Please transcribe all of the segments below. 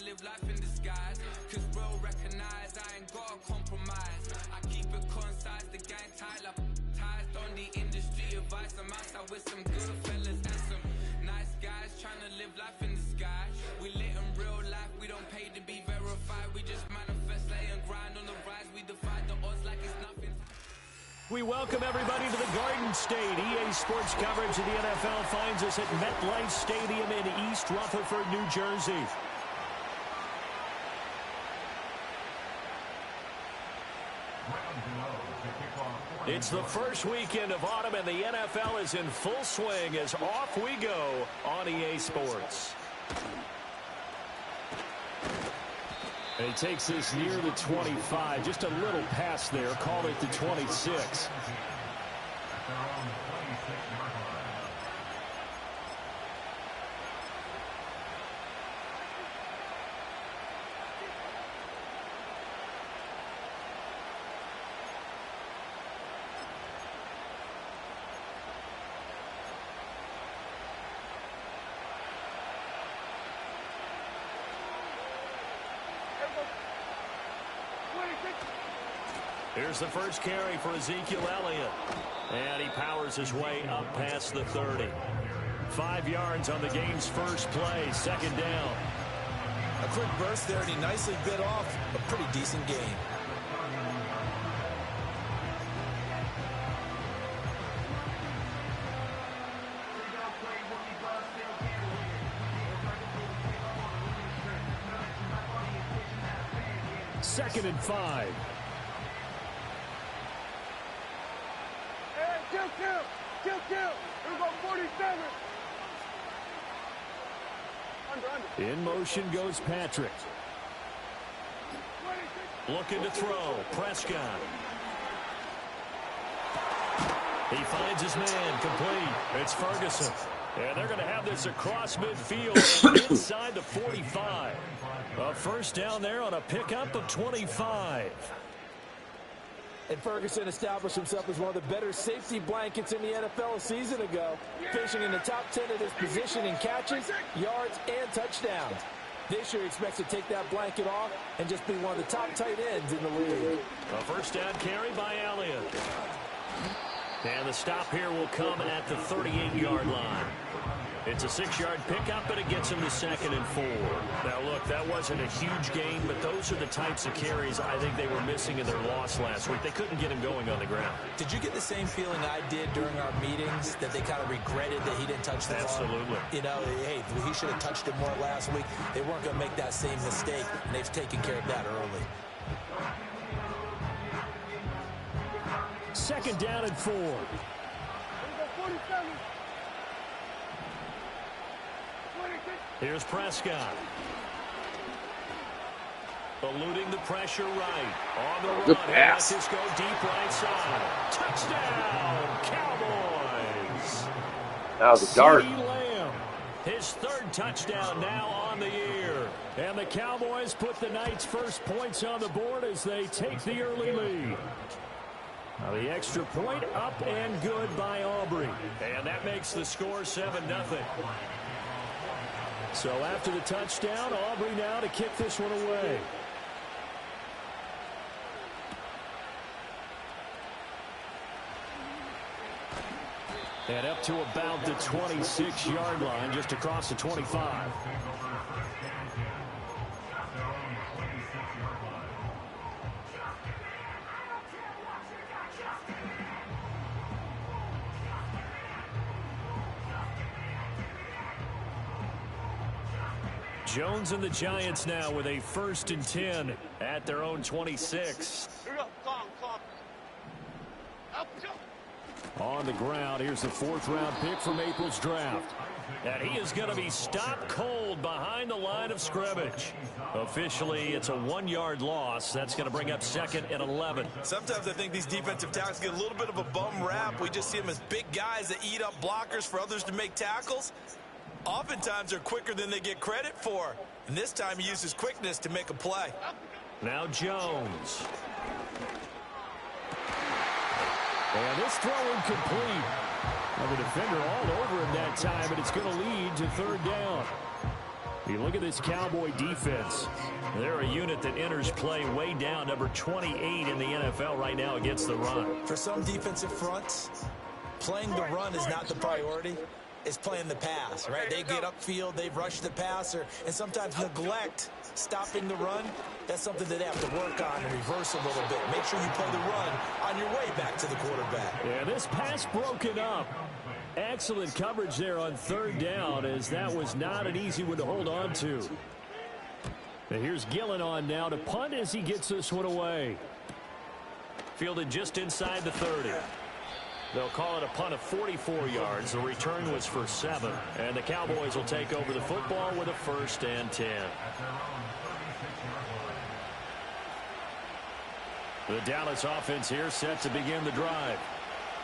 Live life in disguise, cause bro recognize I ain't gotta compromise. I keep it concise, the gang tied up, ties on the industry advice. I'm outside with some good fellas and some nice guys trying to live life in disguise. We lit in real life, we don't pay to be verified. We just manifest, lay and grind on the rise. We defy the odds like it's nothing. We welcome everybody to the Garden State. EA Sports coverage of the NFL finds us at MetLife Stadium in East Rutherford, New Jersey. It's the first weekend of autumn, and the NFL is in full swing as off we go on EA Sports. And he takes this near the 25. Just a little pass there. Called it the 26. Here's the first carry for Ezekiel Elliott. And he powers his way up past the 30. 5 yards on the game's first play. Second down. A quick burst there, and he nicely bit off a pretty decent gain. Second and 5. In motion goes Patrick. Looking to throw. Prescott. He finds his man. Complete. It's Ferguson. And they're going to have this across midfield inside the 45. A first down there on a pickup of 25. And Ferguson established himself as one of the better safety blankets in the NFL a season ago, finishing in the top 10 of his position in catches, yards, and touchdowns. This year he expects to take that blanket off and just be one of the top tight ends in the league. A first down carry by Elliott. And the stop here will come at the 38-yard line. It's a 6-yard pickup, but it gets him to 2nd and 4. Now, look, that wasn't a huge gain, but those are the types of carries I think they were missing in their loss last week. They couldn't get him going on the ground. Did you get the same feeling I did during our meetings, that they kind of regretted that he didn't touch the ball? Absolutely. You know, hey, he should have touched it more last week. They weren't going to make that same mistake, and they've taken care of that early. Second down and 4. Here's Prescott. Eluding the pressure right. On the run. Good pass. Let this go deep right side. Touchdown, Cowboys. That was a dart. CeeDee Lamb, his 3rd touchdown now on the year. And the Cowboys put the Knights' first points on the board as they take the early lead. Now the extra point up and good by Aubrey. And that makes the score 7-0. So after the touchdown, Aubrey now to kick this one away. And up to about the 26-yard line, just across the 25. Jones and the Giants now with a 1st and 10 at their own 26. On the ground, here's the 4th-round pick from April's draft. And he is going to be stopped cold behind the line of scrimmage. Officially, it's a 1-yard loss. That's going to bring up 2nd and 11. Sometimes I think these defensive tackles get a little bit of a bum rap. We just see them as big guys that eat up blockers for others to make tackles. Oftentimes, they're quicker than they get credit for. And this time, he uses quickness to make a play. Now Jones. And this throw incomplete. And the defender all over him that time, and it's going to lead to 3rd down. You look at this Cowboy defense. They're a unit that enters play way down, number 28 in the NFL right now against the run. For some defensive fronts, playing the run is not the priority. It's playing the pass, right? They get upfield, they rush the passer, and sometimes neglect stopping the run. That's something that they have to work on and reverse a little bit. Make sure you play the run on your way back to the quarterback. Yeah, this pass broken up. Excellent coverage there on 3rd down, as that was not an easy one to hold on to. And here's Gillen on now to punt as he gets this one away. Fielded just inside the 30. They'll call it a punt of 44 yards. The return was for 7. And the Cowboys will take over the football with a 1st and 10. The Dallas offense here set to begin the drive.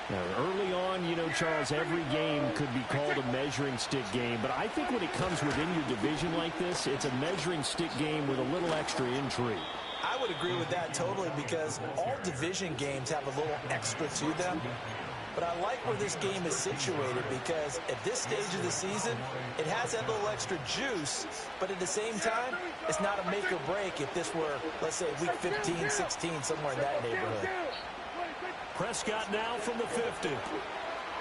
Now, early on, you know, Charles, every game could be called a measuring stick game. But I think when it comes within your division like this, it's a measuring stick game with a little extra intrigue. I would agree with that totally, because all division games have a little extra to them. But I like where this game is situated, because at this stage of the season, it has that little extra juice, but at the same time, it's not a make or break if this were, let's say, week 15, 16, somewhere in that neighborhood. Prescott now from the 50.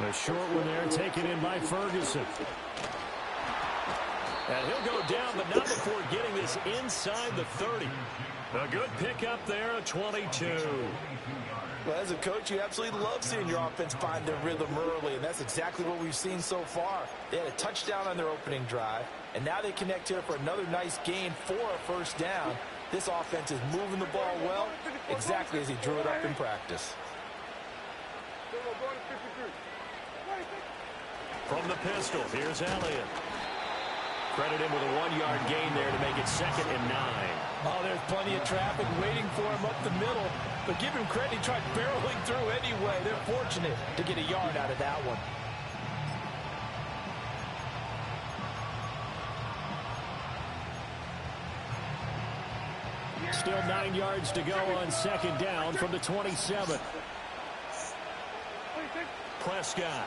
A short one there, taken in by Ferguson. And he'll go down, but not before getting this inside the 30. A good pickup there, a 22. Well, as a coach, you absolutely love seeing your offense find their rhythm early, and that's exactly what we've seen so far. They had a touchdown on their opening drive, and now they connect here for another nice gain for a 1st down. This offense is moving the ball well, exactly as he drew it up in practice. From the pistol, here's Elliott. Credit him with a 1-yard gain there to make it 2nd and 9. Oh, there's plenty of traffic waiting for him up the middle. But give him credit, he tried barreling through anyway. They're fortunate to get a yard out of that one. Still 9 yards to go on 2nd down from the 27. Prescott.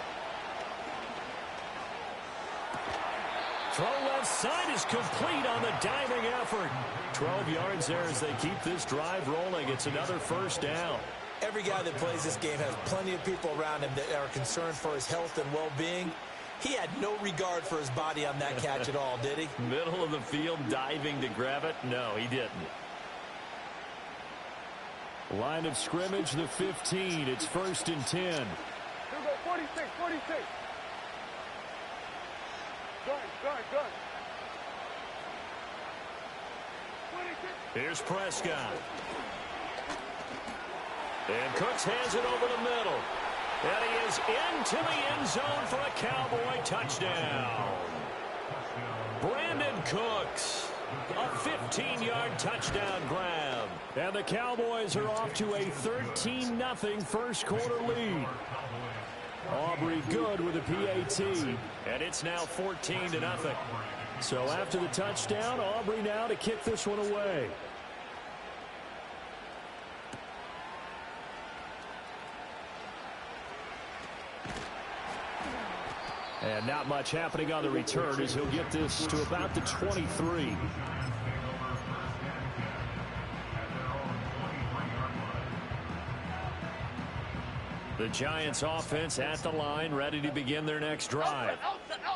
Throw left side is complete on the diving effort. 12 yards there as they keep this drive rolling. It's another 1st down. Every guy that plays this game has plenty of people around him that are concerned for his health and well-being. He had no regard for his body on that catch at all, did he? Middle of the field, diving to grab it? No, he didn't. Line of scrimmage, the 15. It's 1st and 10. Here we go, 46, 46. Good. Here's Prescott. And Cooks hands it over the middle. And he is into the end zone for a Cowboy touchdown. Brandon Cooks, a 15-yard touchdown grab. And the Cowboys are off to a 13-0 first quarter lead. Aubrey good with a PAT, and it's now 14-0. So after the touchdown, Aubrey now to kick this one away. And not much happening on the return as he'll get this to about the 23. The Giants offense at the line, ready to begin their next drive.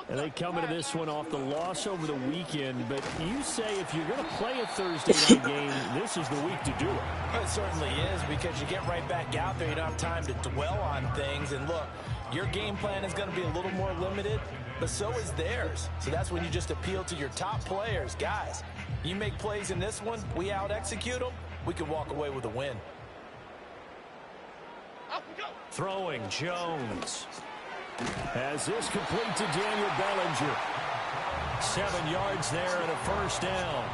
And they come into this one off the loss over the weekend, but you say if you're going to play a Thursday night game, this is the week to do it. It certainly is, because you get right back out there. You don't have time to dwell on things. And look, your game plan is going to be a little more limited, but so is theirs. So that's when you just appeal to your top players. Guys, you make plays in this one, we out-execute them, we can walk away with a win. Throwing, Jones. As this complete to Daniel Bellinger. 7 yards there and a first down.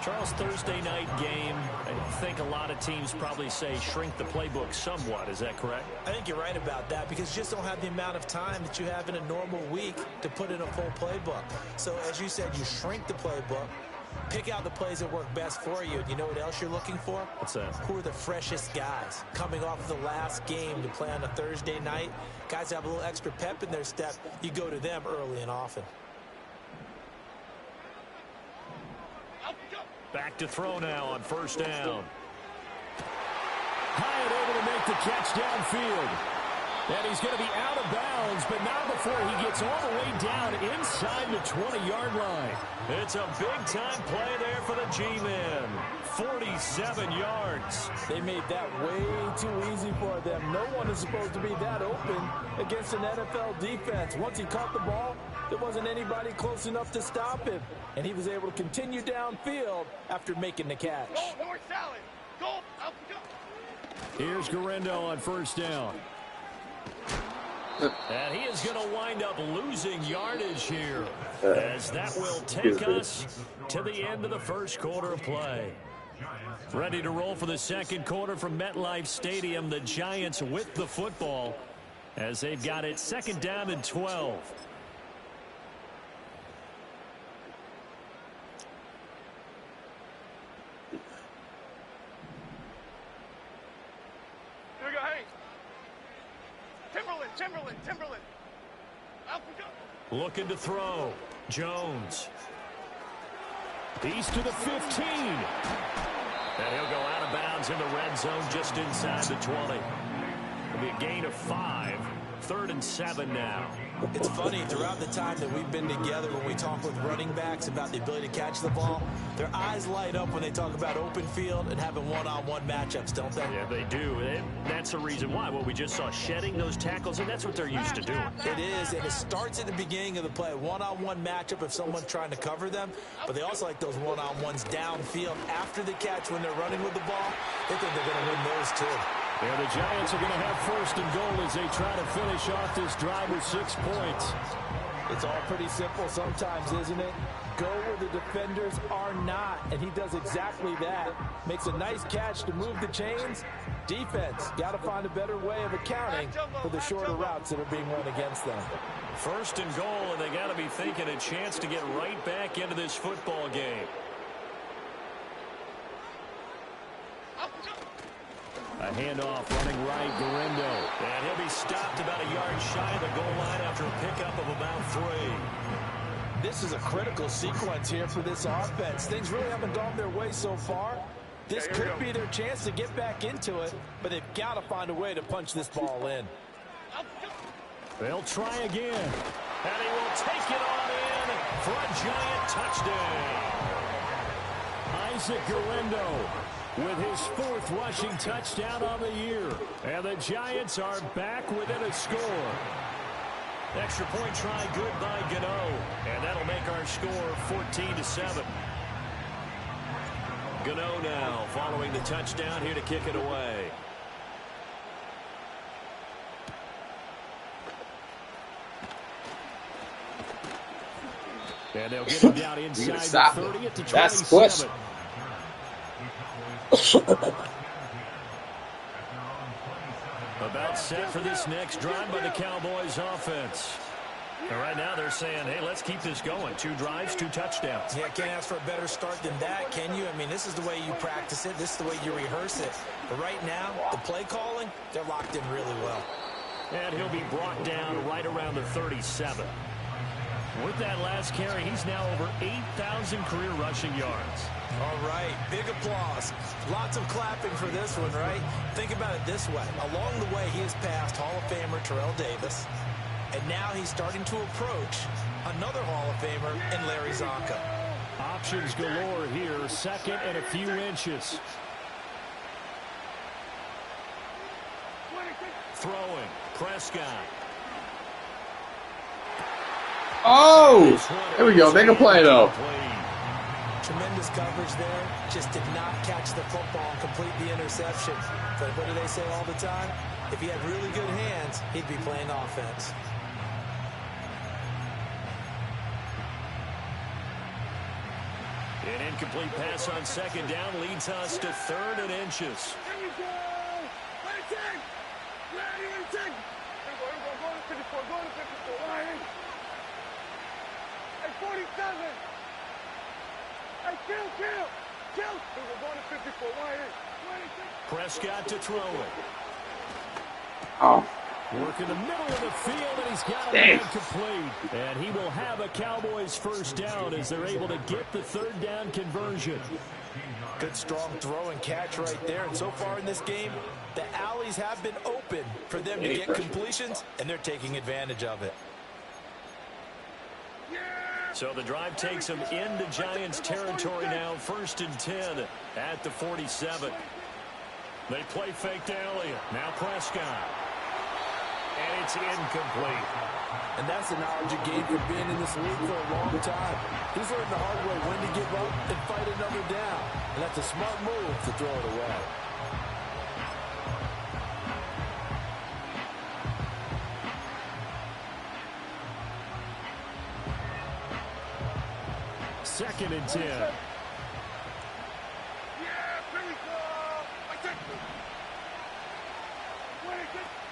Charles, Thursday night game, I think a lot of teams probably say shrink the playbook somewhat. Is that correct? I think you're right about that, because you just don't have the amount of time that you have in a normal week to put in a full playbook. So as you said, you shrink the playbook, pick out the plays that work best for you. And you know what else you're looking for? What's that? Who are the freshest guys coming off of the last game to play on a Thursday night? Guys have a little extra pep in their step. You go to them early and often. Back to throw now on first down. Hyatt able to make the catch downfield. And he's going to be out of bounds, but not before he gets all the way down inside the 20-yard line. It's a big-time play there for the G-men. 47 yards. They made that way too easy for them. No one is supposed to be that open against an NFL defense. Once he caught the ball, there wasn't anybody close enough to stop him. And he was able to continue downfield after making the catch. Go, North Salad. Go, up, go. Here's Garendo on first down. And he is going to wind up losing yardage here, as that will take us to the end of the first quarter of play. Ready to roll for the second quarter from MetLife Stadium. The Giants with the football as they've got it second down and 12. Here we go, hey. Timberland. Up we go. Looking to throw. Jones. He's to the 15. And he'll go out of bounds in the red zone just inside the 20. It'll be a gain of 5. 3rd and 7 now. It's funny, throughout the time that we've been together, when we talk with running backs about the ability to catch the ball, their eyes light up when they talk about open field and having one-on-one matchups, don't they? Yeah, they do. And that's the reason why. Well, we just saw shedding those tackles, and that's what they're used to doing. It is, and it starts at the beginning of the play. One-on-one matchup if someone's trying to cover them, but they also like those one-on-ones downfield after the catch when they're running with the ball. They think they're going to win those too. Yeah, the Giants are going to have first and goal as they try to finish off this drive with 6 points. It's all pretty simple sometimes, isn't it? Go where the defenders are not, and he does exactly that. Makes a nice catch to move the chains. Defense, got to find a better way of accounting for the shorter routes that are being run against them. First and goal, and they got to be thinking a chance to get right back into this football game. A handoff running right, Garendo. And he'll be stopped about a yard shy of the goal line after a pickup of about 3. This is a critical sequence here for this offense. Things really haven't gone their way so far. This could be their chance to get back into it, but they've got to find a way to punch this ball in. They'll try again. And he will take it on in for a Giant touchdown. Isaac Garendo with his 4th rushing touchdown on the year. And the Giants are back within a score. Extra point try good by Gano. And that'll make our score 14-7. Gano now following the touchdown here to kick it away. And they'll get him down inside the 30 at the 27. About set for this next drive by the Cowboys offense. And right now they're saying, hey, let's keep this going. 2 drives, 2 touchdowns. Yeah, can't ask for a better start than that, can you? I mean, this is the way you practice it. This is the way you rehearse it. But right now, the play calling, they're locked in really well. And he'll be brought down right around the 37. With that last carry, he's now over 8,000 career rushing yards. All right, big applause. Lots of clapping for this one, right? Think about it this way. Along the way, he has passed Hall of Famer Terrell Davis, and now he's starting to approach another Hall of Famer in Larry Zonka. Options galore here, second and a few inches. Throwing, Prescott. Oh, there we go. Make a play, though. Tremendous coverage there. Just did not catch the football and complete the interception. But what do they say all the time? If he had really good hands, he'd be playing offense. An incomplete pass on second down leads us to third and inches. Here we go. Ready, go to 54, go to 54. Right. Hey, 47. Hey, kill. We're going to 54, right. Prescott to throw it. Oh. Work in the middle of the field, and he's got it incomplete. And he will have a Cowboys first down as they're able to get the third down conversion. Good, strong throw and catch right there. And so far in this game, the alleys have been open for them to get completions, and they're taking advantage of it. So the drive takes them into Giants territory now, 1st and 10 at the 47. They play fake to Elliott. Now Prescott. And it's incomplete. And that's the knowledge you gain from being in this league for a long time. He's learned the hard way when to give up and fight another down. And that's a smart move to throw it away. Second and 10. Yeah, here we go.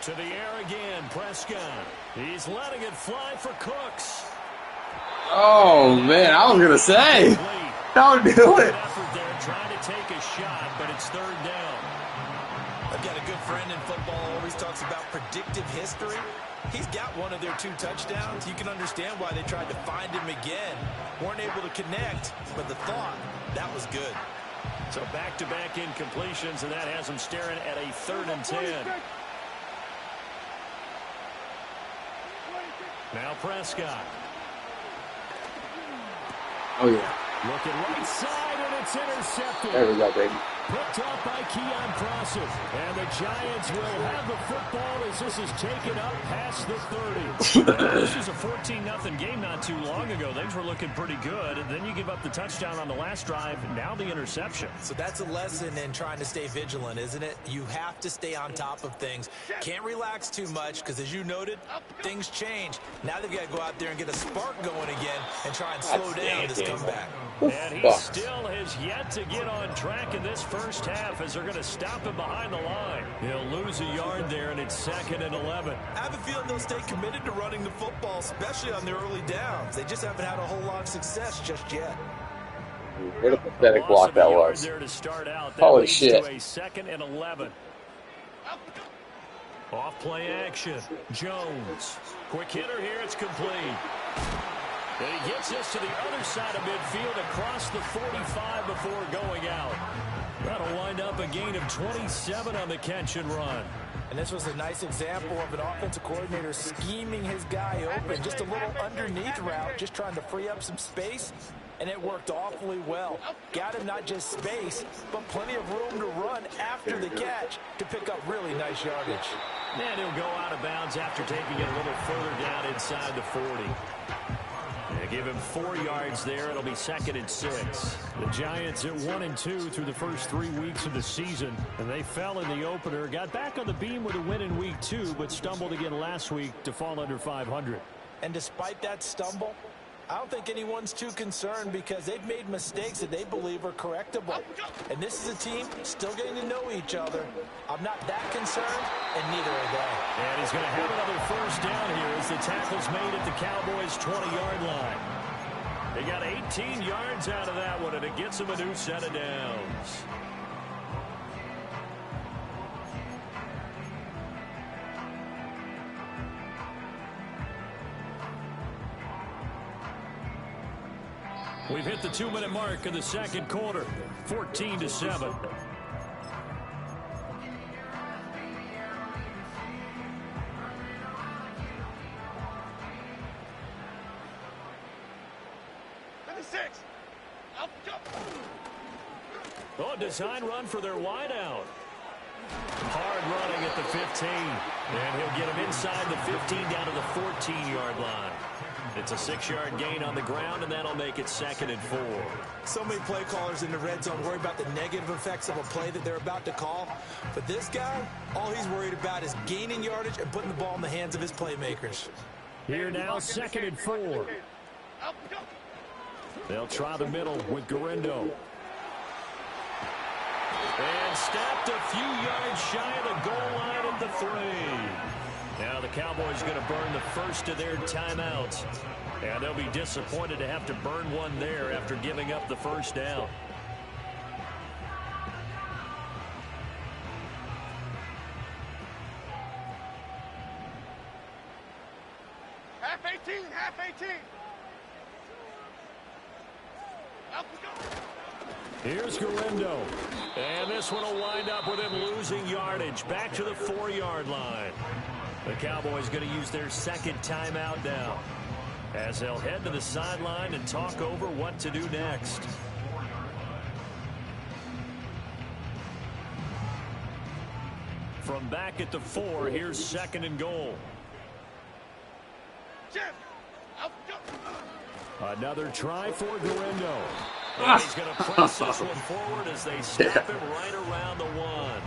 To the air again, Prescott. He's letting it fly for Cooks. Oh, man, I was going to say. Don't do it. Effort there, trying to take a shot, but it's third down. I've got a good friend in football, always talks about predictive history. He's got one of their 2 touchdowns. You can understand why they tried to find him again. Weren't able to connect, but the thought, that was good. So back-to-back incompletions, and that has them staring at a 3rd and 10. Now Prescott. Oh, yeah. Looking right side, and it's intercepted. There we go, baby. Picked up by Keon Crossen. And the Giants will have the football as this is taken up past the 30. This was a 14-0 game not too long ago. Things were looking pretty good. And then you give up the touchdown on the last drive. Now the interception. So that's a lesson in trying to stay vigilant, isn't it? You have to stay on top of things. Can't relax too much because, as you noted, things change. Now they've got to go out there and get a spark going again and try and slow down this comeback. And he still has yet to get on track in this first half as they're going to stop him behind the line. He'll lose a yard there, and it's 2nd and 11. I have a feeling they'll stay committed to running the football, especially on their early downs. They just haven't had a whole lot of success just yet. What a pathetic block that was. There to start out. That Holy leads shit. to a 2nd and 11. Off play action. Jones. Quick hitter here. It's complete. And he gets us to the other side of midfield across the 45 before going out. That'll wind up a gain of 27 on the catch and run. And this was a nice example of an offensive coordinator scheming his guy open. Just a little underneath route, just trying to free up some space. And it worked awfully well. Got him not just space, but plenty of room to run after the catch to pick up really nice yardage. And he'll go out of bounds after taking it a little further down inside the 40. They give him 4 yards there. It'll be 2nd and 6. The Giants at 1-2 through the first 3 weeks of the season. And they fell in the opener. Got back on the beam with a win in week 2, but stumbled again last week to fall under 500. And despite that stumble, I don't think anyone's too concerned because they've made mistakes that they believe are correctable. And this is a team still getting to know each other. I'm not that concerned, and neither are they. And he's going to have another first down here as the tackle's made at the Cowboys' 20-yard line. They got 18 yards out of that one, and it gets them a new set of downs. We've hit the 2-minute mark in the second quarter, 14-7. Oh, design run for their wideout. Hard running at the 15. And he'll get him inside the 15 down to the 14-yard line. It's a 6-yard gain on the ground, and that'll make it 2nd and 4. So many play callers in the red zone worry about the negative effects of a play that they're about to call. But this guy, all he's worried about is gaining yardage and putting the ball in the hands of his playmakers. Here now, 2nd and 4. They'll try the middle with Garindo. And stepped a few yards shy of the goal line at the 3. Now the Cowboys going to burn the first of their timeouts. And they'll be disappointed to have to burn one there after giving up the first down. Half 18, half 18. Up we go. Here's Garindo. And this one will wind up with him losing yardage back to the 4-yard line. The Cowboys going to use their second timeout now, as they'll head to the sideline and talk over what to do next. From back at the 4, here's 2nd and goal. Another try for Garindo. And he's going to press this one forward as they stop him right around the 1.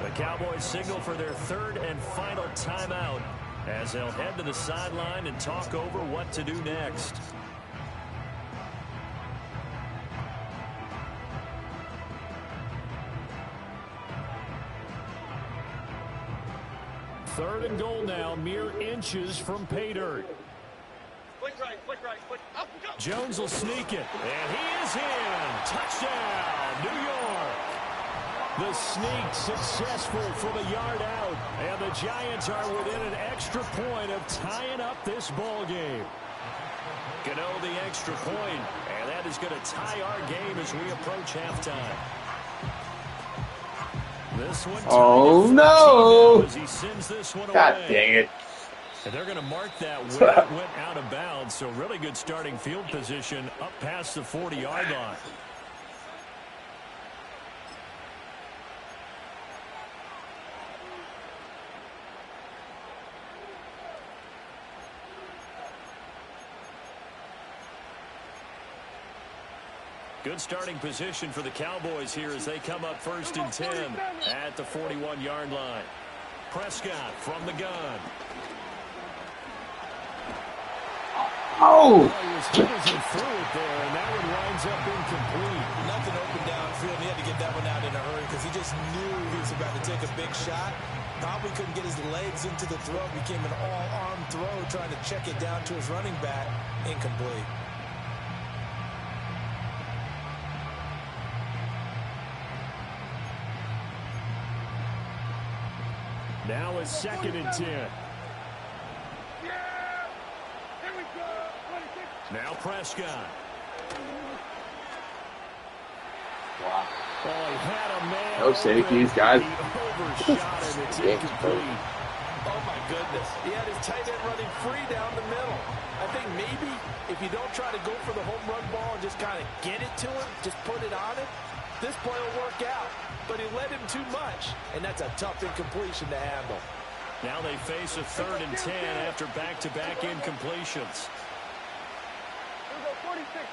The Cowboys signal for their 3rd and final timeout as they'll head to the sideline and talk over what to do next. Third and goal now, mere inches from pay dirt. Flick right, flick up, go. Jones will sneak it, and he is in. Touchdown, New York. The sneak successful from a yard out, and the Giants are within an extra point of tying up this ball game. Gano the extra point, and that is going to tie our game as we approach halftime. This one. Oh no! As he sends this one God away. dang it. And they're going to mark that when it went out of bounds. So really good starting field position up past the 40-yard line. Good starting position for the Cowboys here as they come up 1st and 10 at the 41-yard line. Prescott from the gun. Oh! He was closing through it there, and that one winds up incomplete. Nothing open downfield. He had to get that one out in a hurry because he just knew he was about to take a big shot. Probably couldn't get his legs into the throw. Became an all-arm throw, trying to check it down to his running back. Incomplete. Now it's 2nd and 10. Now Prescott. Wow. Oh, he had a man. No safeties, guys. He overshot him. It's incomplete. Oh, my goodness. He had his tight end running free down the middle. I think maybe if you don't try to go for the home run ball and just kind of get it to him, just put it on him, this play will work out. But he led him too much, and that's a tough incompletion to handle. Now they face a 3rd and 10 after back-to-back incompletions.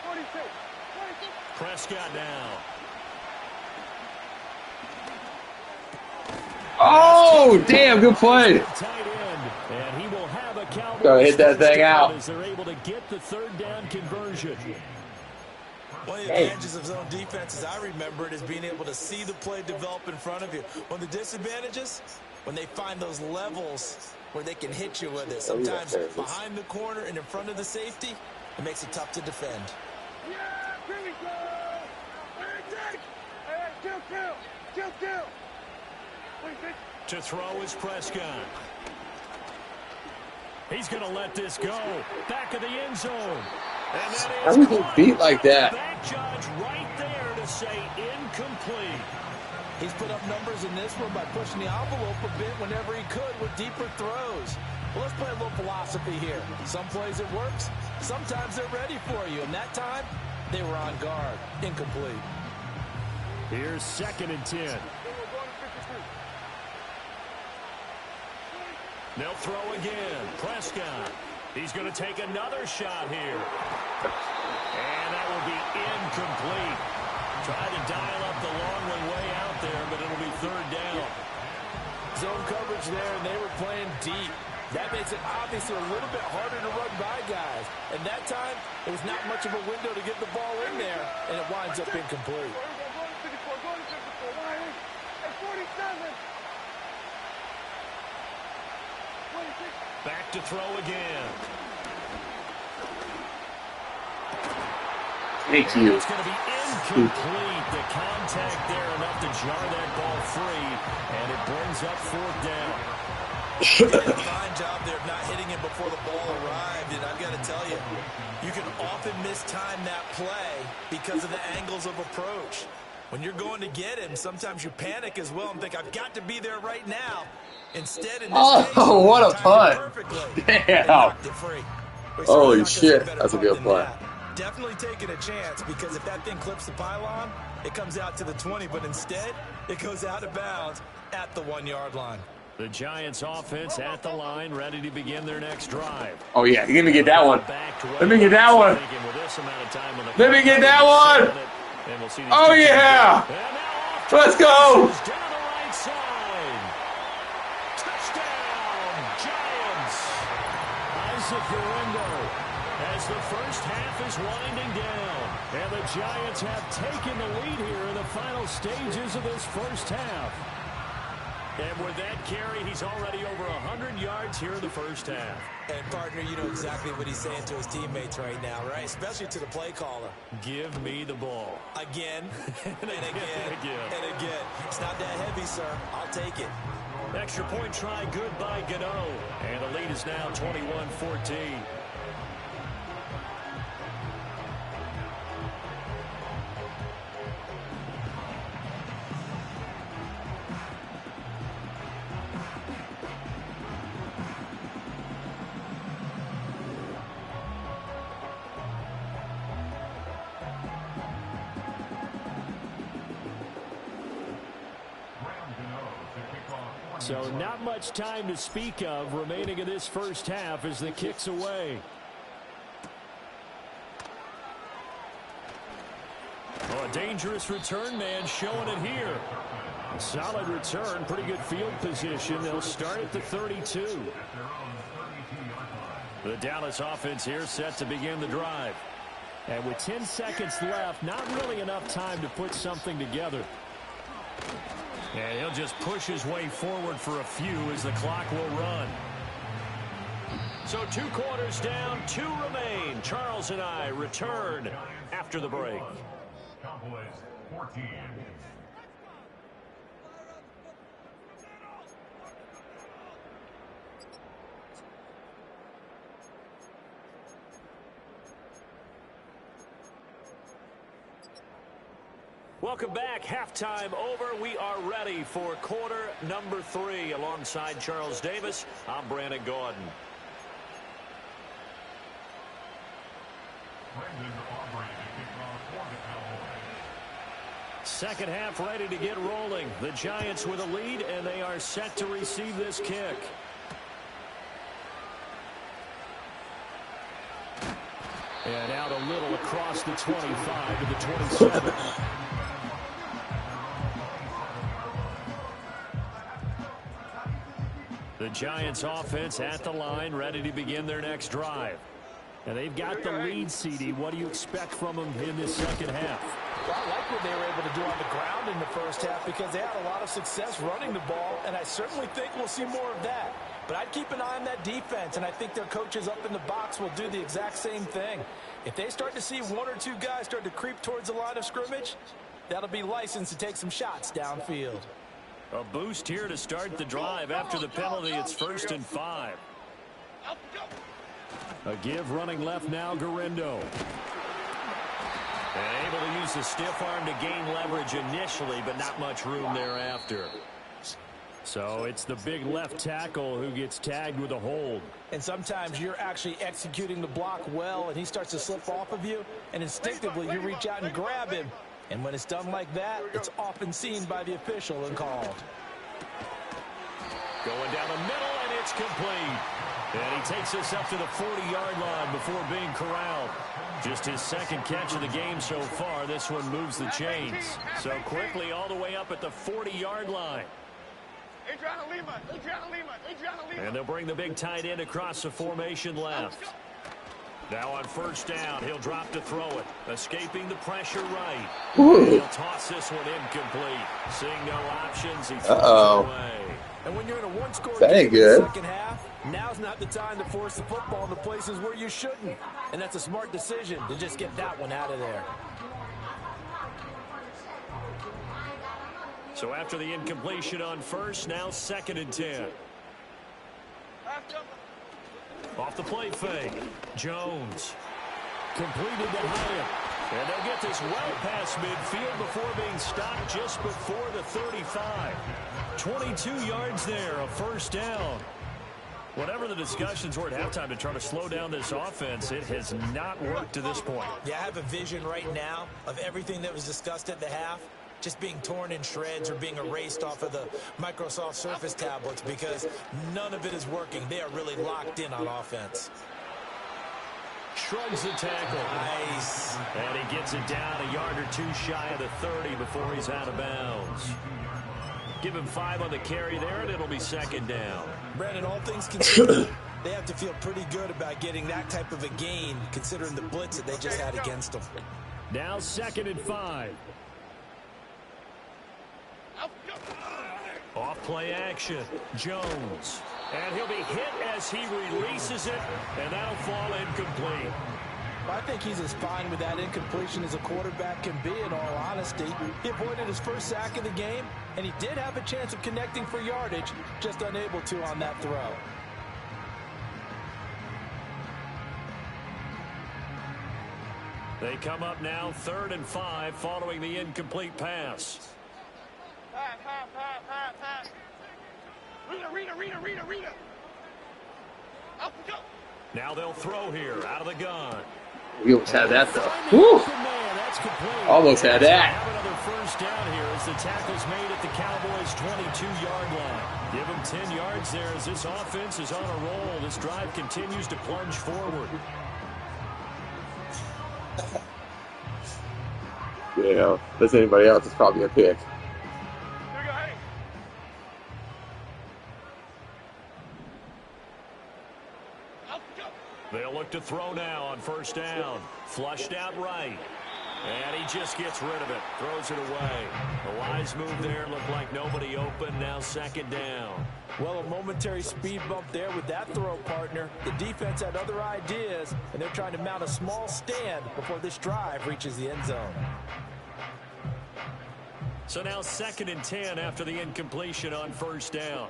46. Prescott now. Oh, damn, good play. Tight end, and he will have a Cowboys Gotta hit that thing out. as they're able to get the 3rd down conversion. One of the advantages of zone defense, as I remember it, is being able to see the play develop in front of you. One of the disadvantages, when they find those levels where they can hit you with it. Sometimes behind the corner and in front of the safety, it makes it tough to defend. Yeah, here we go. All right, kill. To throw is Prescott. He's going to let this go. Back of the end zone. And that How is do you get caught beat like by the that? back judge right there to say incomplete. He's put up numbers in this one by pushing the envelope a bit whenever he could with deeper throws. Well, let's play a little philosophy here. Some plays it works. Sometimes they're ready for you. And that time, they were on guard. Incomplete. Here's 2nd and 10. They'll throw again. Prescott. He's going to take another shot here. And that will be incomplete. Tried to dial up the long one way out there, but it'll be 3rd down. Zone coverage there, and they were playing deep. That makes it obviously a little bit harder to run by guys. And that time, it was not much of a window to get the ball in there, and it winds up incomplete. Back to throw again. Thank you. It's going to be incomplete. The contact there enough to jar that ball free, and it brings up 4th down. He did a fine job there of not hitting him before the ball arrived, and I've got to tell you, you can often mistime that play because of the angles of approach. When you're going to get him, sometimes you panic as well and think, I've got to be there right now. Instead, in this case, what a punt. Damn. Holy shit, that's a good play. Definitely taking a chance, because if that thing clips the pylon, it comes out to the 20, but instead, it goes out of bounds at the 1-yard line. The Giants offense at the line, ready to begin their next drive. Oh, yeah, you're going to get that one. Let me get that one. Let me get that one. Oh, yeah. Let's go. Down the right side. Touchdown, Giants. Isaac Guerrero, as the first half is winding down. And the Giants have taken the lead here in the final stages of this first half. And with that carry, he's already over 100 yards here in the first half. And, partner, you know exactly what he's saying to his teammates right now, right? Especially to the play caller. Give me the ball. Again, and again, and again. It's not that heavy, sir. I'll take it. Extra point try, good by Gano. And the lead is now 21-14. So not much time to speak of remaining in this first half as the kick's away. Oh, a dangerous return man showing it here. Solid return, pretty good field position. They'll start at the 32. The Dallas offense here set to begin the drive. And with 10 seconds left, not really enough time to put something together. And he'll just push his way forward for a few as the clock will run. So 2 quarters down, 2 remain. Charles and I return after the break. Cowboys 14. Welcome back. Halftime over. We are ready for quarter number 3. Alongside Charles Davis, I'm Brandon Gordon. Second half ready to get rolling. The Giants with a lead, and they are set to receive this kick. And out a little across the 25 to the 27. The Giants offense at the line, ready to begin their next drive. And they've got the lead, CD. What do you expect from them in this second half? Well, I like what they were able to do on the ground in the first half because they had a lot of success running the ball, and I certainly think we'll see more of that. But I'd keep an eye on that defense, and I think their coaches up in the box will do the exact same thing. If they start to see 1 or 2 guys start to creep towards the line of scrimmage, that'll be licensed to take some shots downfield. A boost here to start the drive. After the penalty, it's 1st and 5. A give running left now, Garindo. And able to use the stiff arm to gain leverage initially, but not much room thereafter. So it's the big left tackle who gets tagged with a hold. And sometimes you're actually executing the block well, and he starts to slip off of you, and instinctively you reach out and grab him. And when it's done like that, it's often seen by the official and called. Going down the middle, and it's complete. And he takes us up to the 40-yard line before being corralled. Just his second catch of the game so far. This one moves the chains. So quickly all the way up at the 40-yard line. And they'll bring the big tight end across the formation left. Now on first down, he'll drop to throw it. Escaping the pressure right. He'll toss this one incomplete. Seeing no options, he throws it away. And when you're in a one-score that ain't game in the good. second half, now's not the time to force the football in the places where you shouldn't. And that's a smart decision to just get that one out of there. So after the incompletion on first, now 2nd and 10. Off the play fake. Jones. Completed to Hyatt. And they'll get this well past midfield before being stopped just before the 35. 22 yards there, a first down. Whatever the discussions were at halftime to try to slow down this offense, it has not worked to this point. Yeah, I have a vision right now of everything that was discussed at the half just being torn in shreds or being erased off of the Microsoft Surface tablets because none of it is working. They are really locked in on offense. Shrugs the tackle. Nice. And he gets it down a yard or two shy of the 30 before he's out of bounds. Give him 5 on the carry there, and it'll be 2nd down. Brandon, all things considered, they have to feel pretty good about getting that type of a gain considering the blitz that they just had against them. Now 2nd and 5. Off play action. Jones. And he'll be hit as he releases it, and that'll fall incomplete. I think he's as fine with that incompletion as a quarterback can be, in all honesty. He avoided his first sack of the game, and he did have a chance of connecting for yardage, just unable to on that throw. They come up now 3rd and 5 following the incomplete pass. Rita. Up we go. Now they'll throw here out of the gun. We almost had that, though. Woo! Almost had that. Have another first down here as the tackle's made at the Cowboys' 22-yard line. Give them 10 yards there as this offense is on a roll. This drive continues to plunge forward. Yeah, if there's anybody else, it's probably a pick. They'll look to throw now on first down. Flushed out right. And he just gets rid of it. Throws it away. The wise move there. Looked like nobody open. Now 2nd down. Well, a momentary speed bump there with that throw, partner. The defense had other ideas, and they're trying to mount a small stand before this drive reaches the end zone. So now 2nd and 10 after the incompletion on first down.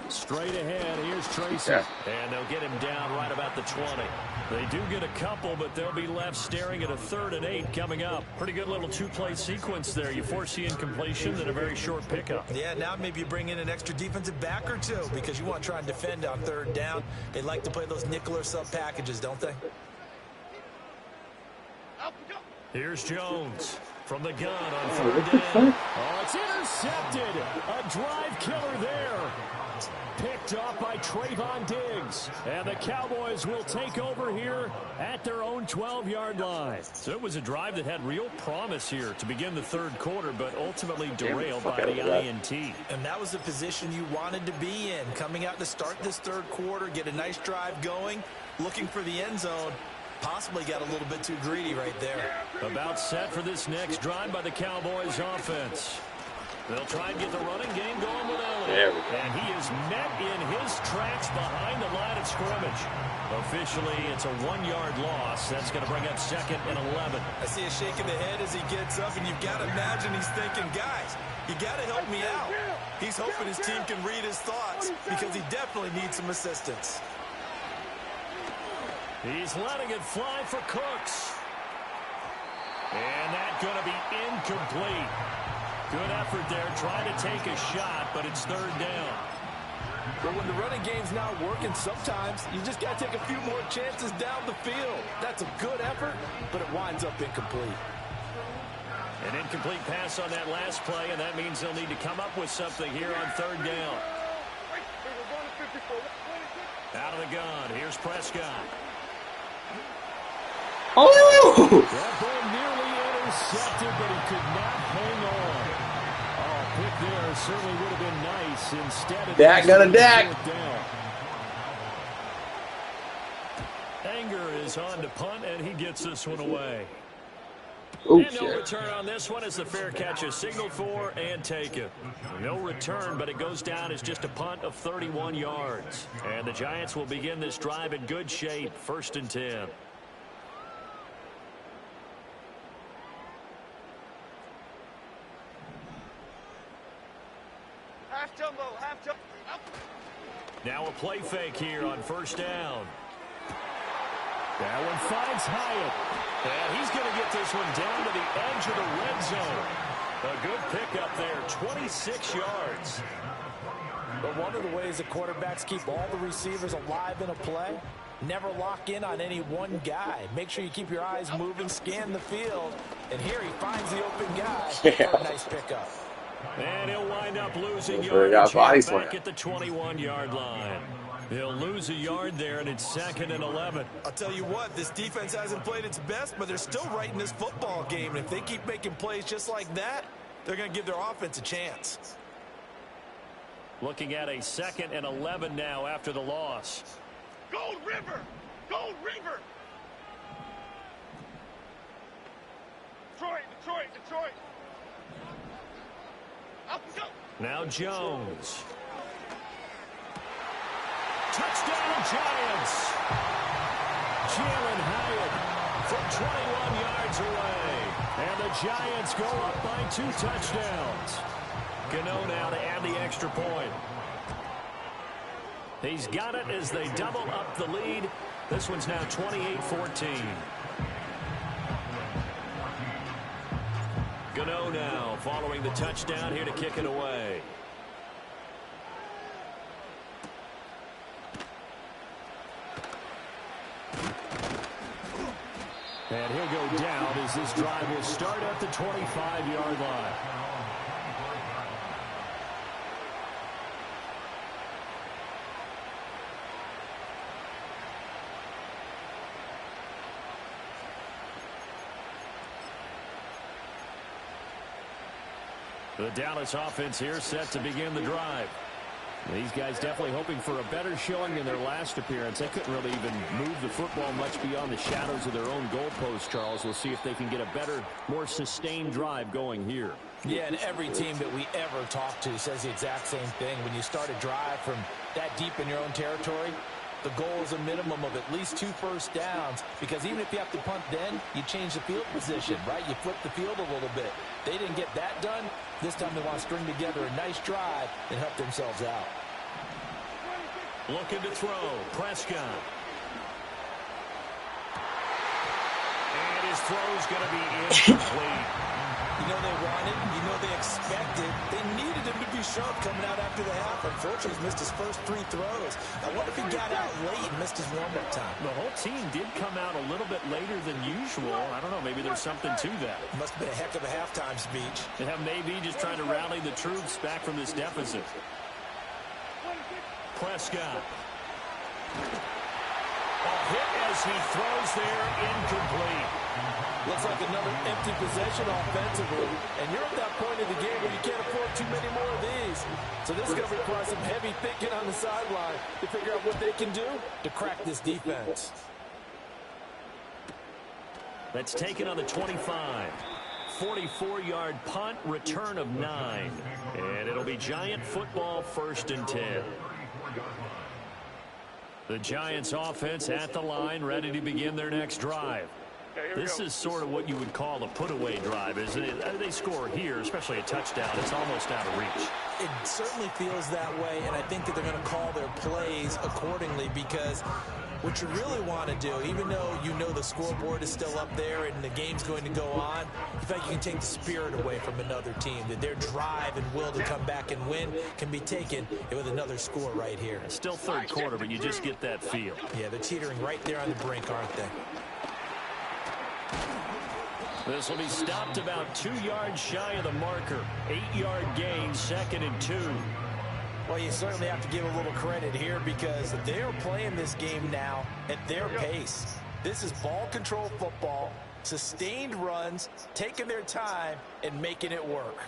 Straight ahead, here's Tracy. Yeah. And they'll get him down right about the 20. They do get a couple, but they'll be left staring at a 3rd and 8 coming up. Pretty good little two-play sequence there. You force the incompletion and a very short pickup. Yeah, now maybe you bring in an extra defensive back or two because you want to try and defend on 3rd down. They like to play those nickel or sub packages, don't they? Here's Jones from the gun on 3rd down. Oh, it's intercepted. A drive killer there. Picked off by Trayvon Diggs. And the Cowboys will take over here at their own 12-yard line. So it was a drive that had real promise here to begin the 3rd quarter, but ultimately derailed by the INT. And that was the position you wanted to be in. Coming out to start this 3rd quarter, get a nice drive going, looking for the end zone. Possibly got a little bit too greedy right there. About set for this next drive by the Cowboys offense. They'll try and get the running game going with Elliott. And he is met in his tracks behind the line of scrimmage. Officially, it's a 1-yard loss. That's going to bring up 2nd and 11. I see a shake of the head as he gets up, and you've got to imagine he's thinking, guys, You got to help me out. He's hoping his team can read his thoughts because he definitely needs some assistance. He's letting it fly for Cooks. And that's going to be incomplete. Good effort there, trying to take a shot, but it's third down. But when the running game's not working, sometimes you just got to take a few more chances down the field. That's a good effort, but it winds up incomplete. An incomplete pass on that last play, and that means they'll need to come up with something here on third down. Out of the gun, here's Prescott. Oh! That ball nearly intercepted, but he could not hang on. Oh, pick there certainly would have been nice. Instead of Dak got a Dak. Anger is on to punt, and he gets this one away. Oh, and no shit. return on this one as the fair catch is signaled for and taken. No return, but it goes down as just a punt of 31 yards. And the Giants will begin this drive in good shape, 1st and 10. Half jumbo, half jumbo. Now a play fake here on 1st down. That one finds Hyatt. And he's going to get this one down to the edge of the red zone. A good pickup there, 26 yards. But one of the ways the quarterbacks keep all the receivers alive in a play, never lock in on any one guy. Make sure you keep your eyes moving, scan the field. And here he finds the open guy for a nice pickup. And he'll wind up losing Got body yardage slam. back at the 21-yard line. He'll lose a yard there, and it's 2nd and 11. I'll tell you what, this defense hasn't played its best, but they're still right in this football game. And if they keep making plays just like that, they're going to give their offense a chance. Looking at a 2nd and 11 now after the loss. Gold River! Gold River! Detroit, Detroit, Detroit! Up we go! Now Jones. Touchdown, Giants. Jalen Hyatt from 21 yards away. And the Giants go up by 2 touchdowns. Gano now to add the extra point. He's got it as they double up the lead. This one's now 28-14. Gano now following the touchdown here to kick it away. And he'll go down as this drive will start at the 25-yard line. The Dallas offense here set to begin the drive. These guys definitely hoping for a better showing than their last appearance. They couldn't really even move the football much beyond the shadows of their own goalpost, Charles. We'll see if they can get a better, more sustained drive going here. Yeah, and every team that we ever talk to says the exact same thing. When you start a drive from that deep in your own territory, the goal is a minimum of at least 2 first downs, because even if you have to punt then, you change the field position, right? You flip the field a little bit. They didn't get that done. This time they want to string together a nice drive and help themselves out. Looking to throw, Prescott. And his throw's going to be incomplete. You know they wanted, you know they expected. They needed him to be sharp coming out after the half. Unfortunately, he's missed his first 3 throws. I wonder if he got out late and missed his warm-up time. The whole team did come out a little bit later than usual. I don't know, maybe there's something to that. Must have been a heck of a halftime speech. Yeah, maybe just trying to rally the troops back from this deficit. Prescott. A hit as he throws there, incomplete. Looks like another empty possession offensively, and you're at that point in the game where you can't afford too many more of these. So this is going to require some heavy thinking on the sideline to figure out what they can do to crack this defense. That's taken on the 25. 44-yard punt, return of 9. And it'll be Giant football, 1st and 10. The Giants offense at the line, ready to begin their next drive. This is sort of what you would call a put-away drive, isn't it? They score here, especially a touchdown. It's almost out of reach. It certainly feels that way, and I think that they're going to call their plays accordingly, because what you really want to do, even though you know the scoreboard is still up there and the game's going to go on, in fact, you can take the spirit away from another team, that their drive and will to come back and win can be taken with another score right here. It's still third quarter, but you just get that feel. Yeah, they're teetering right there on the brink, aren't they? This will be stopped about 2 yards shy of the marker. 8-yard gain, 2nd and 2. Well, you certainly have to give a little credit here, because they are playing this game now at their pace. This is ball control football, sustained runs, taking their time and making it work.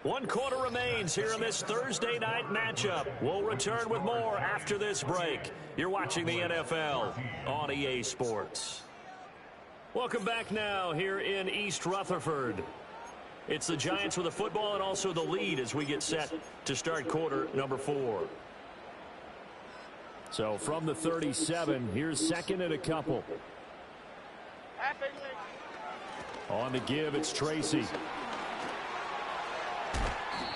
1 quarter remains here in this Thursday night matchup. We'll return with more after this break. You're watching the NFL on EA Sports. Welcome back now here in East Rutherford. It's the Giants with the football and also the lead as we get set to start quarter number 4. So from the 37, here's 2nd and a couple. On the give, it's Tracy.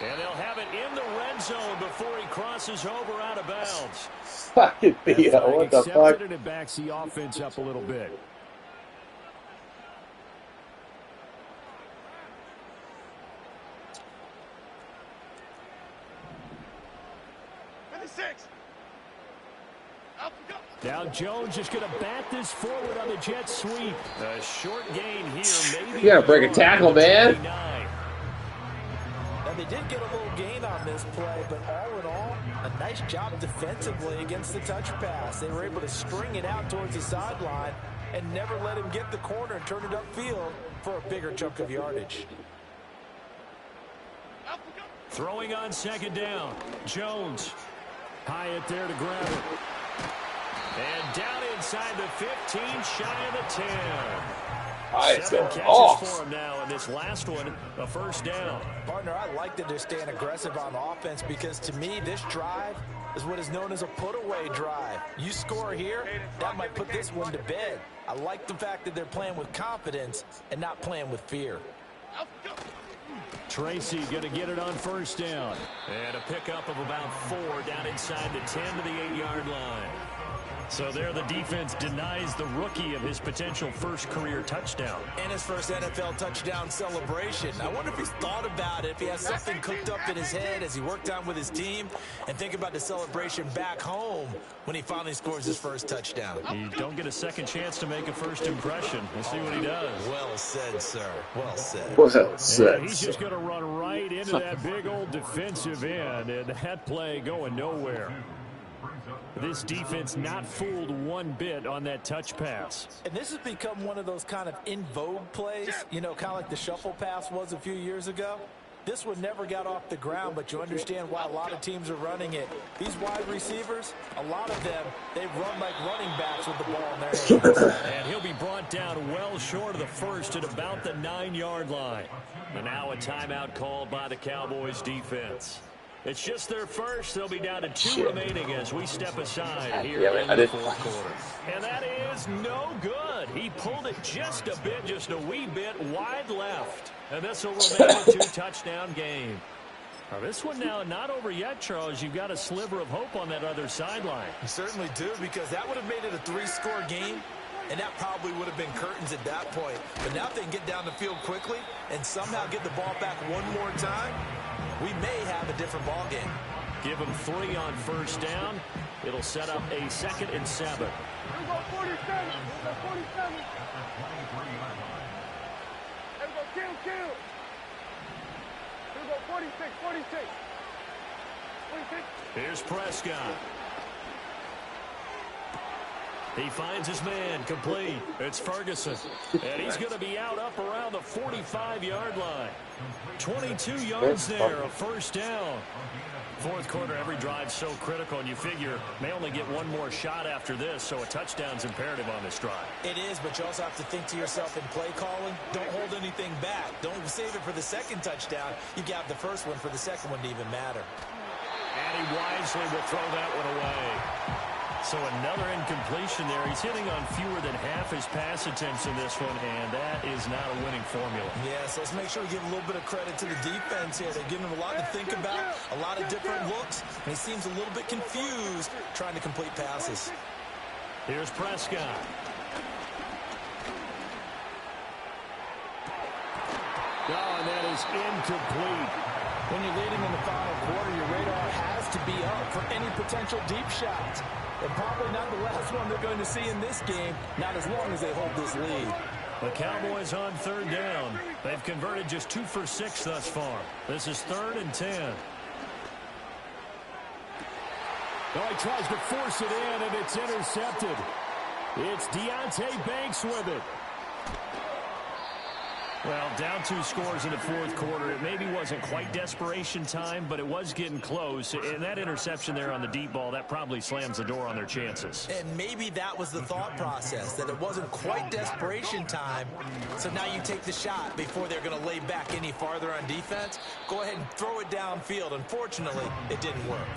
And they'll have it in the red zone before he crosses over out of bounds. Fucking Theo, what the fuck? And it backs the offense up a little bit. Now Jones just going to bat this forward on the jet sweep. A short gain here. Maybe You got to break a tackle, man. Now, they did get a little gain on this play, but all in all, a nice job defensively against the touch pass. They were able to string it out towards the sideline and never let him get the corner and turn it upfield for a bigger chunk of yardage. Throwing on 2nd down. Jones. Hyatt there to grab it. And down inside the 15, shy of the 10. Hyatt's 7 going catches off for him now, and this last one, a 1st down. Partner, I like that they're staying aggressive on offense, because to me, this drive is what is known as a put-away drive. You score here, that might put this one to bed. I like the fact that they're playing with confidence and not playing with fear. Tracy going to get it on 1st down. And a pickup of about 4 down inside the 10 to the 8-yard line. So there the defense denies the rookie of his potential first career touchdown. And his first NFL touchdown celebration. I wonder if he's thought about it, if he has something cooked up in his head as he worked on with his team, and think about the celebration back home when he finally scores his first touchdown. You don't get a second chance to make a first impression. We'll see what he does. Well said, sir. Well said. Well said. He's just going to run right into that big old defensive end, and that play going nowhere. This defense not fooled one bit on that touch pass. And this has become one of those kind of in vogue plays, you know, kind of like the shuffle pass was a few years ago. This one never got off the ground, but you understand why a lot of teams are running it. These wide receivers, a lot of them, they run like running backs with the ball in their hands. And he'll be brought down well short of the first at about the 9-yard line. And now a timeout called by the Cowboys defense. It's just their first. They'll be down to 2 remaining as we step aside here in the 4th quarter. And that is no good. He pulled it just a bit, just a wee bit wide left. And this will remain a 2-touchdown game. Now this one now not over yet, Charles. You've got a sliver of hope on that other sideline. You certainly do, because that would have made it a 3-score game, and that probably would have been curtains at that point. But now if they can get down the field quickly and somehow get the ball back one more time, we may have a different ball game. Give them 3 on 1st down. It'll set up a 2nd and 7. Here we go, 47. Here we go, 47. Here we go, kill. Here we go, 46, 46. 46. Here's Prescott. He finds his man, complete. It's Ferguson. And he's going to be out up around the 45-yard line. 22 yards there, a 1st down. 4th quarter, every drive so critical, and you figure may only get one more shot after this, so a touchdown's imperative on this drive. It is, but you also have to think to yourself in play calling, don't hold anything back. Don't save it for the 2nd touchdown. You got the 1st one for the 2nd one to even matter. And he wisely will throw that one away. So another incompletion there. He's hitting on fewer than half his pass attempts in this one, and that is not a winning formula. Yes, let's make sure we give a little bit of credit to the defense here. They're giving him a lot to think about, a lot of different looks, and he seems a little bit confused trying to complete passes. Here's Prescott. Oh, and that is incomplete. When you're leading in the final quarter, your radar has to be up for any potential deep shots. And probably not the last one they're going to see in this game, not as long as they hold this lead. The Cowboys on third down. They've converted just 2 for 6 thus far. This is 3rd and 10. Oh, he tries to force it in, and it's intercepted. It's Deonte Banks with it. Well, down 2 scores in the 4th quarter. It maybe wasn't quite desperation time, but it was getting close. And that interception there on the deep ball, that probably slams the door on their chances. And maybe that was the thought process, that it wasn't quite desperation time. So now you take the shot before they're going to lay back any farther on defense. Go ahead and throw it downfield. Unfortunately, it didn't work.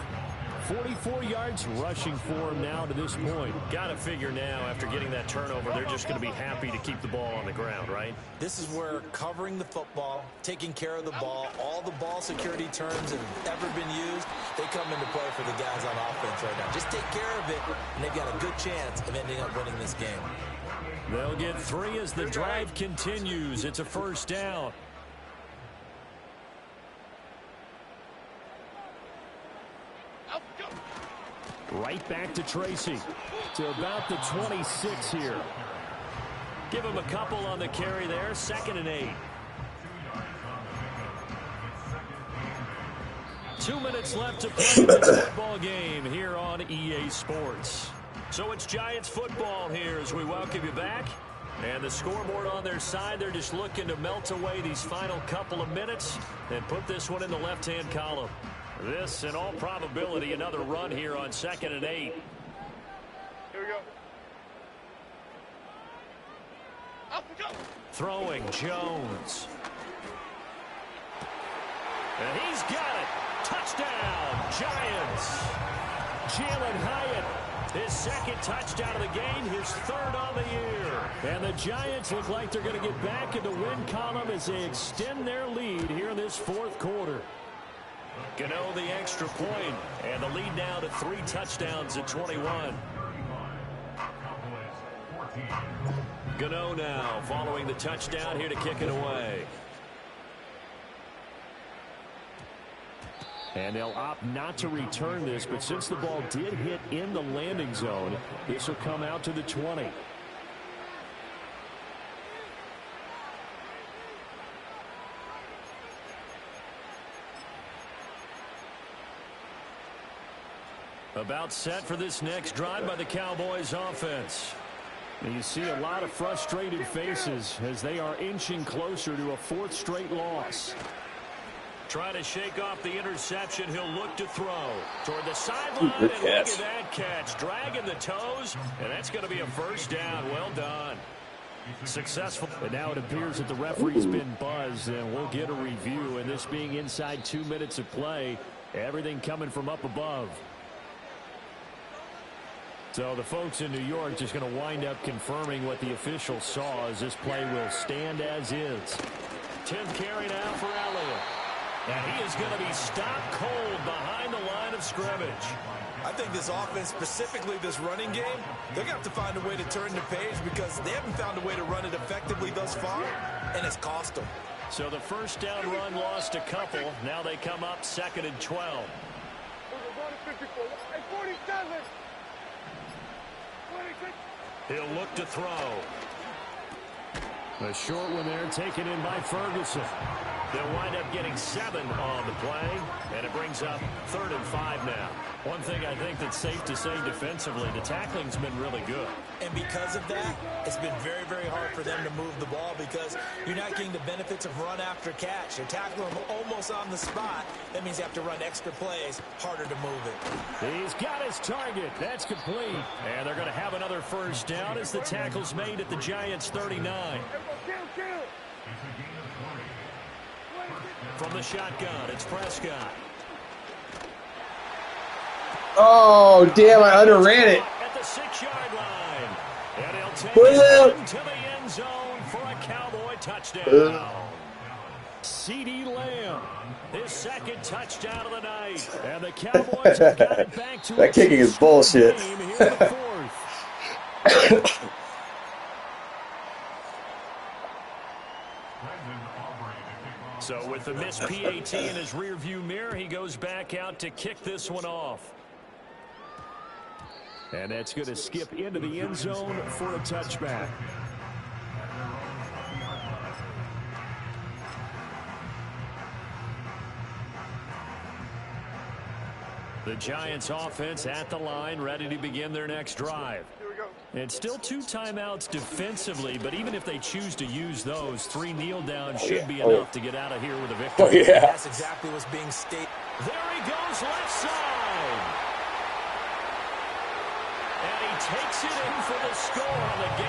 44 yards rushing for him now to this point. Got to figure now, after getting that turnover, they're just going to be happy to keep the ball on the ground, right? This is where covering the football, taking care of the ball, all the ball security terms that have ever been used, they come into play for the guys on offense right now. Just take care of it, and they've got a good chance of ending up winning this game. They'll get 3 as the drive continues. It's a 1st down. Right back to Tracy. To about the 26 here. Give him a couple on the carry there. 2nd and 8. 2 minutes left to play in this football game here on EA Sports. So it's Giants football here as we welcome you back. And the scoreboard on their side, they're just looking to melt away these final couple of minutes and put this one in the left-hand column. This, in all probability, another run here on 2nd and 8. Here we go. Up we go. Throwing Jones. And he's got it. Touchdown, Giants. Jalen Hyatt, his 2nd touchdown of the game, his 3rd on the year. And the Giants look like they're going to get back in the win column as they extend their lead here in this 4th quarter. Gano the extra point, and the lead now to 3 touchdowns at 21. Gano now following the touchdown here to kick it away. And they'll opt not to return this, but since the ball did hit in the landing zone, this will come out to the 20. About set for this next drive by the Cowboys offense. And you see a lot of frustrated faces as they are inching closer to a 4th straight loss. Trying to shake off the interception. He'll look to throw toward the sideline. And look at that catch. Dragging the toes. And that's going to be a 1st down. Well done. Successful. And now it appears that the referee's been buzzed, and we'll get a review. And this being inside 2 minutes of play, everything coming from up above. So the folks in New York just going to wind up confirming what the official saw as this play will stand as is. 10th carry now for Elliott. And he is going to be stopped cold behind the line of scrimmage. I think this offense, specifically this running game, they're going to have to find a way to turn the page because they haven't found a way to run it effectively thus far, and it's cost them. So the 1st down run lost a couple. Now they come up 2nd and 12. 47. He'll look to throw. A short one there taken in by Ferguson. They'll wind up getting 7 on the play, and it brings up 3rd and 5 now. One thing I think that's safe to say defensively, the tackling's been really good. And because of that, it's been very, very hard for them to move the ball because you're not getting the benefits of run after catch. You're tackling them almost on the spot. That means you have to run extra plays, harder to move it. He's got his target. That's complete. And they're going to have another 1st down as the tackle's made at the Giants' 39. From the shotgun, it's Prescott. Oh, damn, I underran it. takes one to the end zone for a Cowboy touchdown. CeeDee Lamb, his second touchdown of the night. And the Cowboys have got it back to that kicking is bullshit. Here in the fourth. So with the missed PAT in his rearview mirror, he goes back out to kick this one off. And that's going to skip into the end zone for a touchback. The Giants offense at the line, ready to begin their next drive. And still 2 timeouts defensively, but even if they choose to use those, 3 kneel downs should be enough to get out of here with a victory. Oh, yeah. That's exactly what's being stated. There he goes, left side. And he takes it in for the score on the game.